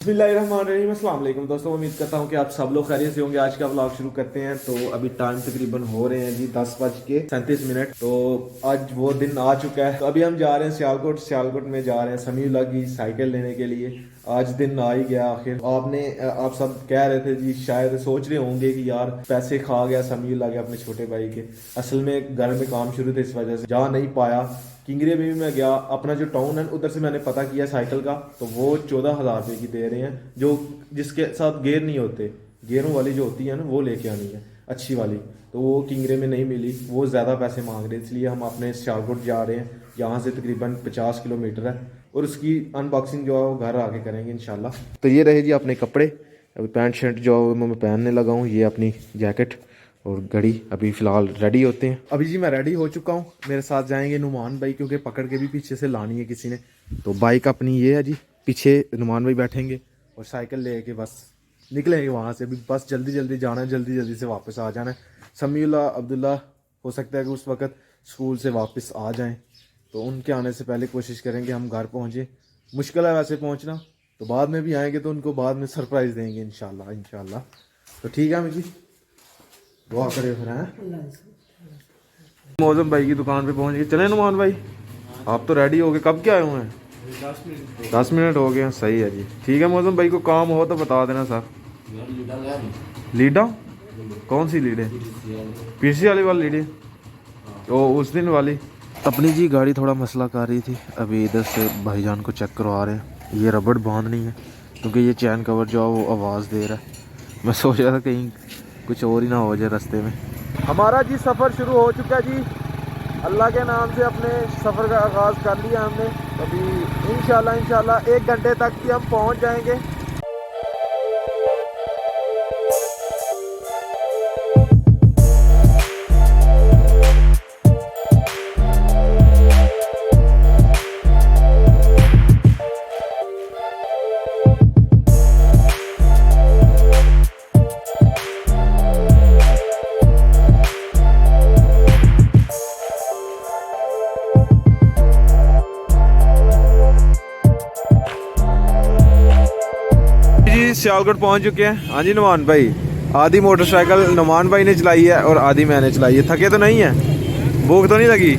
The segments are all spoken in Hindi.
बिस्मिल्लाहिर्रहमानिर्रहीम, अस्सलाम वालेकुम दोस्तों। उम्मीद करता हूँ कि आप सब लोग खैरियत से होंगे। आज का व्लॉग शुरू करते हैं। तो अभी टाइम तकरीबन हो रहे हैं जी 10:37। तो आज वो दिन आ चुका है। तो अभी हम जा रहे हैं सियालकोट में जा रहे हैं समीउल्लाह की साइकिल लेने के लिए। आज दिन आ ही गया आखिर। आप सब कह रहे थे जी, शायद सोच रहे होंगे कि यार पैसे खा गया समीउल्लाह के अपने छोटे भाई के। असल में घर में काम शुरू थे, इस वजह से जा नहीं पाया। किंगरे में भी मैं गया, अपना जो टाउन है उधर से मैंने पता किया साइकिल का, तो वो 14,000 रुपये की दे रहे हैं, जो जिसके साथ गेयर नहीं होते। गेयरों वाली जो होती है ना, वो लेके आनी है अच्छी वाली। तो वो किंगरे में नहीं मिली, वो ज़्यादा पैसे मांग रहे, इसलिए हम अपने सियालकोट जा रहे हैं। यहाँ से तकरीबन 50 किलोमीटर है, और उसकी अनबॉक्सिंग जो है वो घर आके करेंगे इंशाल्लाह। तो ये रहे जी अपने कपड़े। अभी पैंट शर्ट जो मैं पहनने लगा हूँ, ये अपनी जैकेट और घड़ी। अभी फ़िलहाल रेडी होते हैं। अभी जी मैं रेडी हो चुका हूँ। मेरे साथ जाएंगे नुमान भाई, क्योंकि पकड़ के भी पीछे से लानी है किसी ने। तो बाइक अपनी ये है जी, पीछे नुमान भाई बैठेंगे और साइकिल लेके बस निकलेंगे वहाँ से। अभी बस जल्दी जल्दी जाना है, जल्दी जल्दी से वापस आ जाना है। समीउल्लाह अब्दुल्ला हो सकता है कि उस वक्त स्कूल से वापस आ जाएँ, तो उनके आने से पहले कोशिश करेंगे हम घर पहुँचे। मुश्किल है वैसे पहुँचना, तो बाद में भी आएंगे तो उनको बाद में सरप्राइज़ देंगे इंशाल्लाह। तो ठीक है अमित जी, दुआ करे फिर हैं। मौजम भाई की दुकान पे पहुंच गए। चले नुमान भाई, आप तो रेडी हो गए, कब के आए हुए हैं? 10 मिनट हो गए हैं। सही है जी, ठीक है। मौजम भाई को काम हो तो बता देना सर। लीडा? कौन सी लीड है? पीसी वाली लीड है? तो उस दिन वाली अपनी जी गाड़ी थोड़ा मसला कर रही थी। अभी इधर से भाईजान को चेक करवा रहे हैं। ये रबड़ बांधनी है, क्योंकि ये चैन कवर जो है वो आवाज़ दे रहा है। मैं सोच रहा था कहीं कुछ और ही ना हो जाए रास्ते में। हमारा जी सफ़र शुरू हो चुका है जी। अल्लाह के नाम से अपने सफ़र का आगाज़ कर लिया हमने। अभी इंशाल्लाह 1 घंटे तक ही हम पहुंच जाएंगे। सियालकोट पहुंच चुके हैं। हाँ जी नुमान भाई, आधी मोटरसाइकिल नुमान भाई ने चलाई है और आधी मैंने चलाई है। थके तो नहीं है? भूख तो नहीं लगी?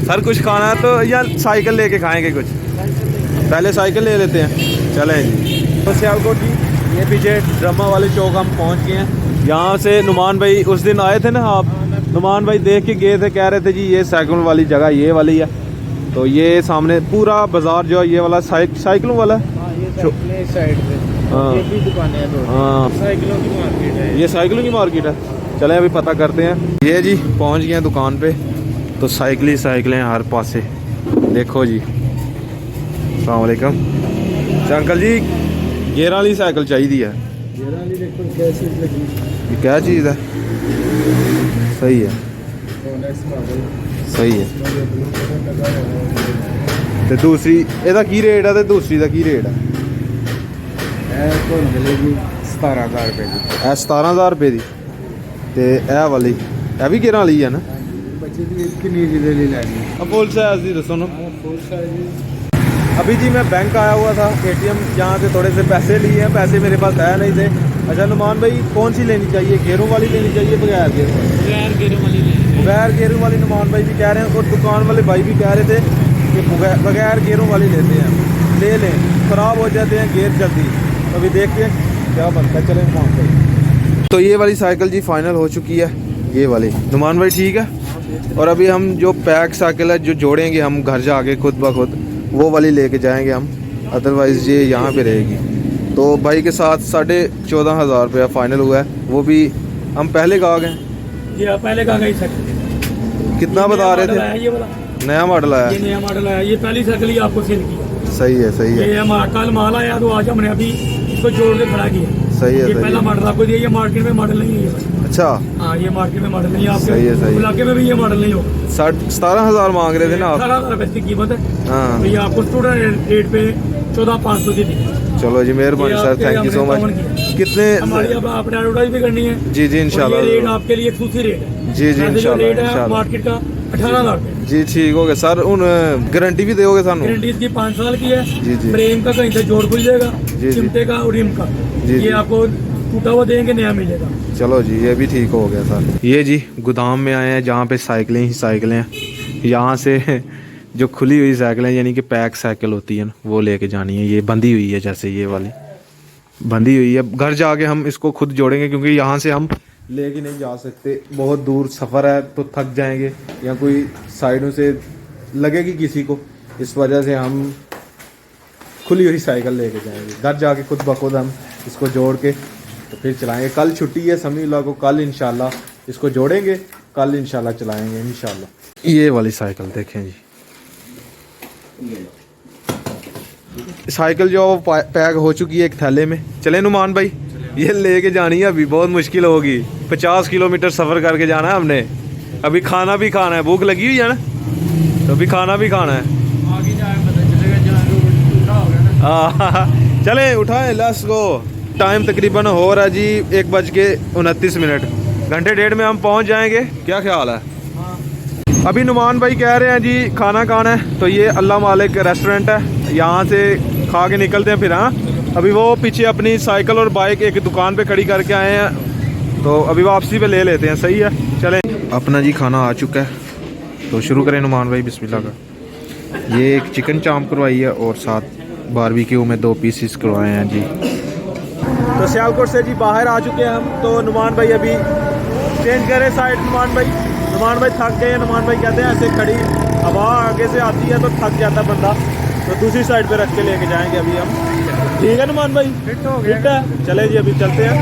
सर कुछ खाना है तो, या साइकिल लेके खाएंगे कुछ? पहले साइकिल ले लेते हैं, चलें जी। तो सियालकोट जी, ये पीछे ड्रामा वाले चौक हम पहुँच गए हैं। यहाँ से नुमान भाई उस दिन आए थे ना आप, नुमान भाई देख के गए थे, कह रहे थे जी ये साइकिल वाली जगह ये वाली है। तो ये सामने पूरा बाजार जो है ये वाला साइकिलों वाला है। साइड पे ये भी दुकानें हैं, हाँ साइकिलों की मार्केट है। ये साइकिलों की मार्केट है। चलें अभी पता करते हैं। ये जी पहुंच गए हैं दुकान पे। तो साइकिलें हर पासे देखो जी। अस्सलाम वालेकुम अंकल जी, गेयर वाली साइकिल चाहिए है। ये क्या चीज़ है? सही है, सही है। तो दूसरी ਇਹਦਾ ਕੀ ਰੇਟ ਹੈ, ਤੇ दूसरी ਦਾ ਕੀ ਰੇਟ ਹੈ? ਇਹ ਮਿਲੇਗੀ 17,000 रुपए की। ਇਹ 17,000 रुपए ਦੀ। ਤੇ ਇਹ ਵਾਲੀ ਇਹ ਵੀ ਗੇਰਾਂ ਵਾਲੀ ਹੈ ਨਾ? बच्चे की कितनी चीज़ें ले लेंगे? अब फुल साइज दी दसो ना। Full size. अभी जी मैं बैंक आया हुआ था, ATM जहाँ से थोड़े से पैसे लिए हैं। पैसे मेरे पास है नहीं थे। अच्छा नुमान भाई, कौन सी लेनी चाहिए, गेरों वाली लेनी चाहिए बगैर गेरों वाली? बगैर गेरों वाली लेंगे। बगैर गेरों वाली नुमान भाई भी कह रहे हैं, और दुकान वाले भाई भी कह रहे थे कि बगैर गेरों वाली लेते हैं, ले लें, ख़राब हो जाते हैं गेर जल्दी। अभी देखते हैं क्या बनता है। चलें नुमान भाई। तो ये वाली साइकिल जी फाइनल हो चुकी है, ये वाली। नुमान भाई ठीक है। और अभी हम जो पैक साइकिल है जो जोड़ेंगे हम घर जाके खुद ब खुद, वो वाली लेके जाएंगे हम। अदरवाइज़ ये यहाँ पे रहेगी। तो भाई के साथ 14,500 रुपया फाइनल हुआ है। वो भी हम पहले कहा गए जी, पहले कहा गई सर। कितना बता रहे थे? ये वाला नया मॉडल आया? ये नया मॉडल आया। ये पहली साइकिल ही आपको सेल की। सही है, सही है। ये कल माल आया, तो आज हमने अभी इसको जोड़ के खड़ा किया। सही है, ये सही पहला है। मॉडल आपको दिया। ये मार्केट में मॉडल नहीं है। अच्छा, हाँ, ये मार्केट में मॉडल नहीं है। आपके सही है, सही है। इलाके में भी ये मॉडल नहीं होगा। 17,000 मांग रहे थे ना आप? 18,000 रुपए की कीमत है। हाँ, तो ये आपको स्टूडेंट रेट पे 14,500 की दी। चलो जी, मेहरबानी sir, thank you so much. कितने हमारी अब आपने एडवर्टाइज भी करनी है। जी जी और इंशाल्लाह। ये रेट आपके लिए खूसी रेट है। जी जी इंशाल्लाह रेट है इंशाल्लाह। मार्केट का 18,000 रुपए। जी ठीक हो गया सर। गारंटी भी दोगे सानू? गारंटी इसकी 5 साल की है। जी जी। फ्रेम का कहीं से जोड़ खुल जाएगा। जी। चिमटे का और रिम का। जी, ये जी। आपको टूटा हुआ देंगे, नया मिलेगा। चलो जी, ये भी ठीक हो गया सर। ये जी गोदाम में आए हैं जहाँ पे साइकिलें ही साइकिलें हैं। यहाँ से जो खुली हुई साइकिलें यानी कि पैक साइकिल होती है ना, वो लेके जानी है। ये बंधी हुई है, जैसे ये वाली बंधी हुई है। घर जाके हम इसको खुद जोड़ेंगे, क्योंकि यहाँ से हम लेके नहीं जा सकते, बहुत दूर सफ़र है, तो थक जाएंगे या कोई साइडों से लगेगी किसी को। इस वजह से हम खुली हुई साइकिल लेके जाएंगे। घर जाके खुद ब खुद हम इसको जोड़ के तो फिर चलाएंगे। कल छुट्टी है समीउल्लाह को, कल इंशाल्लाह इसको जोड़ेंगे, कल इंशाल्लाह चलाएंगे इंशाल्लाह। ये वाली साइकिल देखें जी, साइकिल जो पैक हो चुकी है एक थैले में। चले नुमान भाई, ये लेके जानी है, अभी बहुत मुश्किल होगी। 50 किलोमीटर सफ़र करके जाना है हमने। अभी खाना भी खाना है, भूख लगी हुई है ना, तो अभी खाना भी खाना है। आगे जाए पता चलेगा, जहाँ टूटा हो गया ना। चले उठाएं, लेट्स गो। टाइम तकरीबन हो रहा है जी 1:29। घंटे डेढ़ में हम पहुंच जाएंगे। क्या ख्याल है? अभी नुमान भाई कह रहे हैं जी खाना खाना है, तो ये अल्लाह मालिक रेस्टोरेंट है, यहाँ से खा के निकलते हैं फिर। हाँ, अभी वो पीछे अपनी साइकिल और बाइक एक दुकान पे खड़ी करके आए हैं, तो अभी वापसी पे ले लेते हैं। सही है, चलें। अपना जी खाना आ चुका है, तो शुरू करें नुमान भाई, बिस्मिल्लाह का। ये एक चिकन चाँप करवाई है और साथ बारबेक्यू में 2 पीसेस करवाए हैं जी। तो सियालकोट से जी बाहर आ चुके हैं हम, तो नुमान भाई अभी चेंज करें साइड। नुमान भाई थक गए हैं। नुमान भाई कहते हैं ऐसे खड़ी हवा आगे से आती है तो थक जाता है बंदा, तो दूसरी साइड पे रख के लेके जाएंगे अभी हम। ठीक है नुमान भाई, फिट हो गया। चले जी, अभी चलते हैं।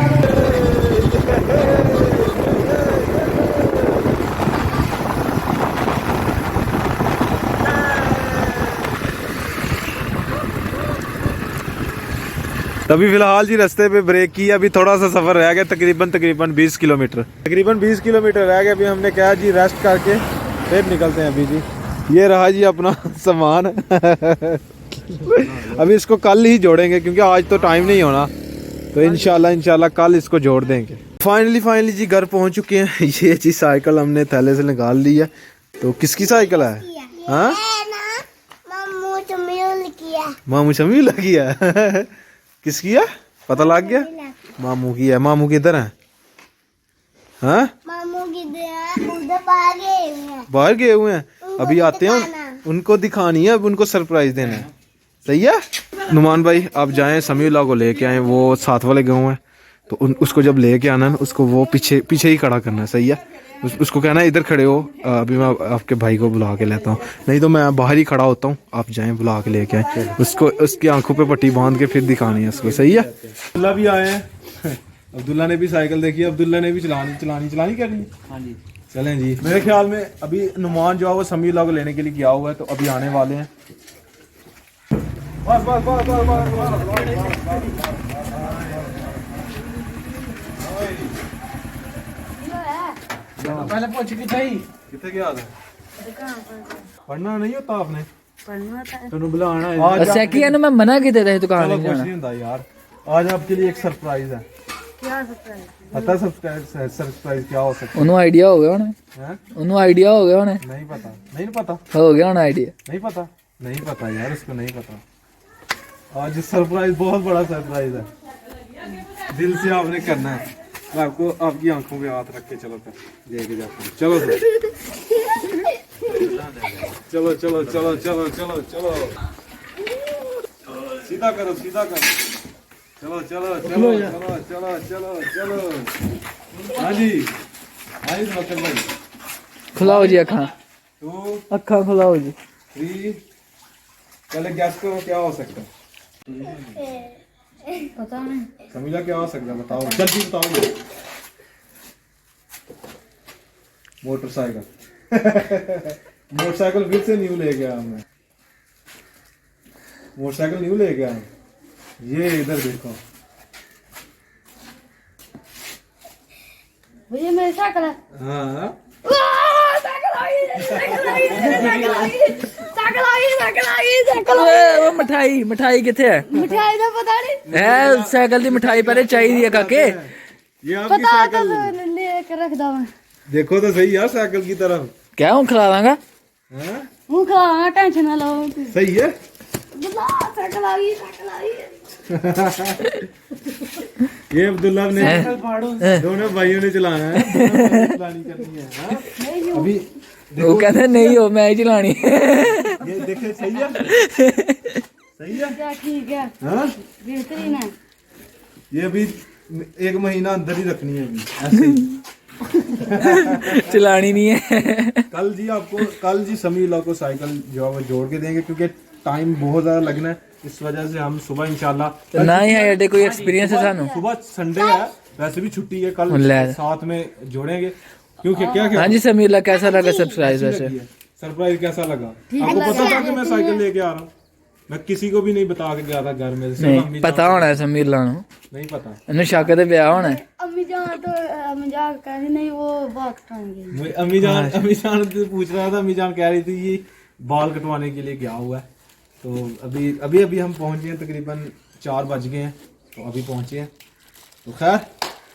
तभी फिलहाल जी रास्ते पे ब्रेक की। अभी थोड़ा सा सफ़र रह गया, तकरीबन 20 किलोमीटर। तकरीबन 20 किलोमीटर रह गया। अभी हमने कहा जी रेस्ट करके फिर निकलते हैं अभी जी। ये रहा जी अपना सामान। अभी इसको कल ही जोड़ेंगे, क्योंकि आज तो टाइम नहीं होना, तो इंशाल्लाह कल इसको जोड़ देंगे। फाइनली जी घर पहुंच चुके हैं। ये जी साइकिल हमने थैले से निकाल ली है। तो किसकी साइकिल है? हाँ, मामू शमील की है। किसकी है पता लग गया? मामू की है। मामू किधर है? हाँ, मामू उधर बाहर गए हुए हैं, अभी आते हैं, उनको दिखानी है, अब उनको सरप्राइज देना है। सही है नुमान भाई, आप जाएं समीउल्लाह को लेके आए, वो साथ वाले गाँव है, तो उसको जब लेके आना ना, उसको वो पीछे ही खड़ा करना है। सही है, उसको कहना है इधर खड़े हो, अभी मैं आपके भाई को बुला के लेता हूँ, नहीं तो मैं बाहर ही खड़ा होता हूँ, आप जाएं बुला के लेके आए उसको। उसकी आंखों पे पट्टी बांध के फिर दिखानी है उसको। सही है। अब्दुल्ला भी आए हैं। अब्दुल्ला ने भी साइकिल देखी, अब्दुल्ला ने भी चलानी करनी है। हाँ जी, चलें जी। मेरे ख्याल में अभी नुमान जो है वो समीउल्लाह को लेने के लिए गया हुआ है, तो अभी आने वाले हैं। पहले पूछ के चाहिए कितने क्या है? पढ़ना नहीं होता आपने? पढ़ना था। तो बुलाना है आज। सेकी मैं मना की देता है दुकान चलो नहीं कुछ जाना। नहीं होता यार, आज आपके लिए एक सरप्राइज है। क्या सरप्राइज? पता सरप्राइज क्या हो सकता उन्होंने आइडिया हो गया उन्हें, है? उन्होंने आइडिया हो गया उन्हें, नहीं पता हो गया उन्हें आइडिया। नहीं पता यार, उसको नहीं पता। आज सरप्राइज बहुत बड़ा सरप्राइज है, दिल से आपने करना है। मैं आपको आपकी आंखों पे हाथ रख के चलो फिर लेके जाता हूँ। चलो फिर। चलो सीधा करो। चलो। हाँ जी डॉक्टर भाई, खुलाओ जी अखा, 2 अखा खुलाओ जी। 3, पहले गैस करो क्या हो सकता है? पता नहीं। समीला क्या हो सकता है बताओ, जल्दी बताओ। मोटरसाइकिल फिर से न्यू ले गया हमने। मोटरसाइकिल न्यू ले गया। ये इधर देखो, भैया मेरी साइकिल है। हाँ वो मिठाई किथे है? मिठाई का पता नहीं। है साइकिल दी मिठाई पहले चाहिए काके। ये आपकी पता तो साइकिल लेकर रख दो। मैं देखो तो सही यार साइकिल की तरफ। क्या हूँ खिला दांगा? हाँ? मुंह खा टेंशन ना लो। सही है। साइकिल आ गई। ये अब्दुल्ला ने दोनों भाइयों ने चलाना है, दोनों भाइयों ने चलानी करनी है, हाँ? अभी वो कहते नहीं हो मैं ही चलानी ये देखे सही है, सही है, क्या ठीक है, हाँ? बेहतरीन है। ये अभी 1 महीना अंदर ही रखनी है अभी ऐसे ही। चलानी नहीं है। कल जी समीउल्लाह को साइकिल जो है वो जोड़ के देंगे, क्योंकि टाइम बहुत ज़्यादा लगना है, इस वजह से हम सुबह इंशाल्लाह तो ना ही है एडे कोई एक्सपीरियंस है सानू। सुबह संडे है, वैसे भी छुट्टी है, कल साथ में जोड़ेंगे, क्योंकि क्या हाँ जी समीउल्लाह कैसा लगा सरप्राइज वैसे? सरप्राइज कैसा लगा? आपको पता था कि मैं साइकिल लेके आ रहा हूँ? मैं किसी को भी नहीं बता के गया था घर में, सिर्फ नहीं अम्मी पता होना है समीउल्लाह नु, नहीं पता। इन्हें शक ते पिया होना है। अम्मी जान कह रही नहीं वो बाल कटाएंगे। अम्मी जान तो पूछ रहा था, अम्मी जान कह रही थी ये बाल कटवाने के लिए गया हुआ है। तो अभी हम पहुंचे हैं, तकरीबन 4 बज गए हैं, तो अभी पहुंचे हैं। तो खैर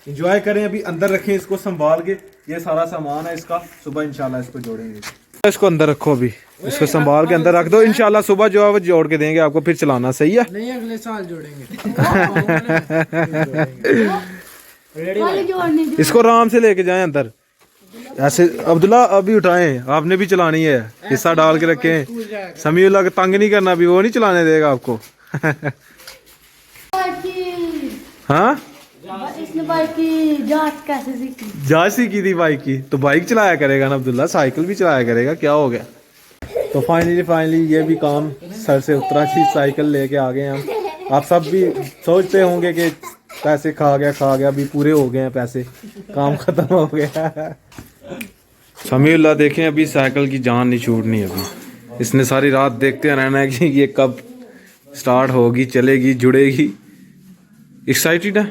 एंजॉय करें, अभी अंदर रखें इसको संभाल के, ये सारा सामान है इसका, सुबह इंशाल्लाह इसको जोड़ेंगे। इसको अंदर रखो, अभी इसको संभाल के अंदर रख दो, इंशाल्लाह सुबह जो है वो जोड़ के देंगे आपको, फिर चलाना। सही है? नहीं अगले साल जोड़ेंगे। वाली जोड़नी जो इसको आराम से लेके जाएं अंदर, ऐसे अब्दुल्ला अभी उठाएं, आपने भी चलानी है, हिस्सा डाल के रखें। समीउल्लाह को तंग नहीं करना, अभी वो नहीं चलाने देगा आपको। बाइक की हाँ, इसने बाइक की जांच कैसे सीखी? जांच सीखी थी बाइक की, तो बाइक चलाया करेगा ना अब्दुल्ला, साइकिल भी चलाया करेगा, क्या हो गया। तो फाइनली ये भी काम सर से उतरा थी, साइकिल लेके आ गए हम। आप सब भी सोचते होंगे कि पैसे खा गया, अभी पूरे हो गए हैं पैसे, काम खत्म हो गया। समीउल्लाह देखें, अभी साइकिल की जान नहीं छूटनी, अभी इसने सारी रात देखते रहना है कि ये कब स्टार्ट होगी, चलेगी, जुड़ेगी। एक्साइटेड है?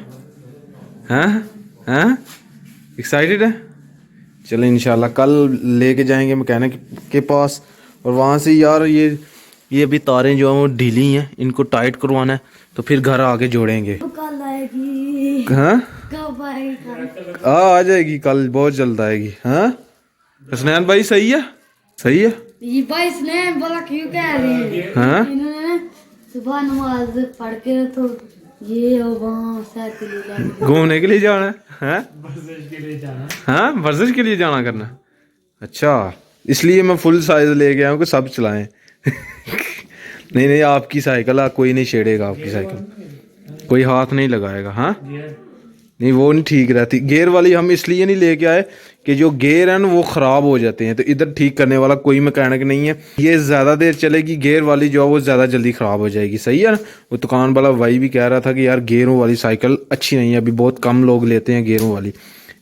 हाँ एक्साइटेड है? चले इंशाल्लाह कल लेके जाएंगे मैकेनिक के पास, और वहाँ से यार ये अभी तारें जो हैं वो ढीली हैं, इनको टाइट करवाना है, तो फिर घर आके जोड़ेंगे। कल आएगी? हाँ कब आएगी? आ जाएगी कल, बहुत जल्द आएगी। हाँ हसनैन भाई सही है? सही है ये भाई ने बोला क्यों कह रहे हैं? हाँ इन्होंने सुबह नमाज पढ़ के तो ये वहाँ साइकिल घूमने के लिए जाना है, हाँ वर्जिश के लिए जाना करना। अच्छा, इसलिए मैं फुल साइज ले गया हूँ कि सब चलाएं। नहीं आपकी साइकिल कोई नहीं छेड़ेगा, आपकी साइकिल कोई हाथ नहीं लगाएगा। हाँ नहीं वो नहीं ठीक रहती, गेयर वाली हम इसलिए नहीं लेके आए कि जो गेयर है ना वो ख़राब हो जाते हैं, तो इधर ठीक करने वाला कोई मैकेनिक नहीं है। ये ज़्यादा देर चलेगी, गेयर वाली जो है वो ज़्यादा जल्दी ख़राब हो जाएगी। सही है ना? वो दुकान वाला भाई भी कह रहा था कि यार गेयरों वाली साइकिल अच्छी नहीं है, अभी बहुत कम लोग लेते हैं गेयरों वाली।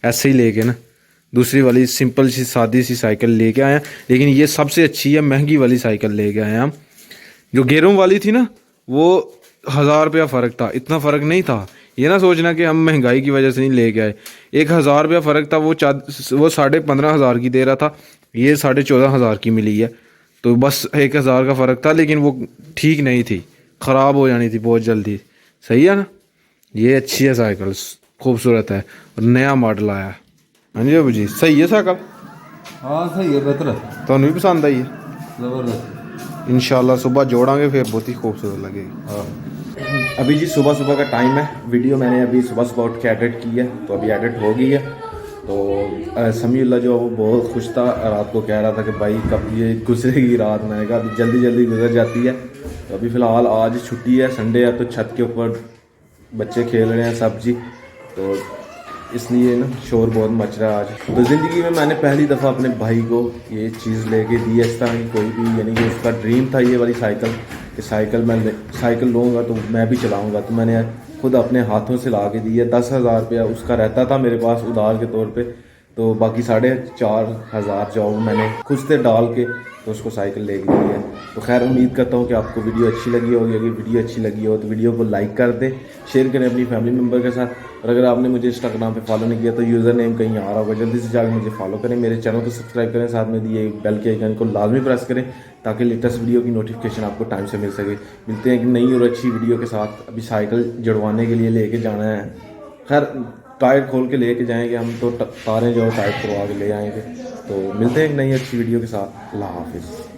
ऐसे ही लेके ना दूसरी वाली सिंपल सी सादी सी साइकिल लेके आए हैं, लेकिन ये सबसे अच्छी है, महंगी वाली साइकिल लेके आए हैं हम। जो गेयरों वाली थी ना वो 1000 रुपया फ़र्क था, इतना फ़र्क नहीं था। ये ना सोचना कि हम महंगाई की वजह से नहीं लेके आए, 1000 रुपया फ़र्क था। वो 15,500 की दे रहा था, ये 14,500 की मिली है, तो बस 1000 का फ़र्क था, लेकिन वो ठीक नहीं थी, ख़राब हो जानी थी बहुत जल्दी। सही है ना? ये अच्छी है साइकिल, खूबसूरत है और नया मॉडल आया। हाँ जी बाबू जी, सही है साइकिल? हाँ सही है, बेहतर है, ਤੁਹਾਨੂੰ ਵੀ पसंद आई है? जबरदस्त। इंशाल्लाह सुबह जोड़ांगे, फिर बहुत ही खूबसूरत लगेगी। हाँ अभी जी सुबह का टाइम है, वीडियो मैंने अभी सुबह उठ के एडिट की है, तो अभी एडिट हो गई है। तो समीउल्लाह जो वो बहुत खुश था, रात को कह रहा था कि भाई कब ये गुजरेगी रात। मैंने कहा अभी जल्दी गुजर जाती है। तो अभी फ़िलहाल आज छुट्टी है, संडे है, तो छत के ऊपर बच्चे खेल रहे हैं सब जी, तो इसलिए ना शोर बहुत मच रहा है आज। तो ज़िंदगी में मैंने पहली दफ़ा अपने भाई को ये चीज़ लेके दी है, इस तरह की कोई भी, यानी कि उसका ड्रीम था ये वाली साइकिल, कि साइकिल लूँगा तो मैं भी चलाऊँगा। तो मैंने खुद अपने हाथों से ला के दी है। 10,000 रुपया उसका रहता था मेरे पास उधार के तौर पे, तो बाकी 4,500 जो मैंने खुद से डाल के तो उसको साइकिल लेके दी है। तो खैर उम्मीद करता हूँ कि आपको वीडियो अच्छी लगी होगी। अगर वीडियो अच्छी लगी हो तो वीडियो को लाइक कर दें, शेयर करें अपनी फैमिली मेम्बर के साथ। और अगर आपने मुझे इंस्टाग्राम पे फॉलो नहीं किया तो यूज़र नेम कहीं आ रहा होगा, जल्दी से जाकर मुझे फॉलो करें, मेरे चैनल को सब्सक्राइब करें, साथ में दिए बेल के आइकन को लाजमी प्रेस करें ताकि लेटेस्ट वीडियो की नोटिफिकेशन आपको टाइम से मिल सके। मिलते हैं एक नई और अच्छी वीडियो के साथ। अभी साइकिल जुड़वाने के लिए लेके जाना है, खैर टायर खोल के लेके जाएंगे हम, तो तारें जो टाइट करवा के ले आएंगे। तो मिलते हैं एक नई अच्छी वीडियो के साथ। अल्लाह हाफिज़।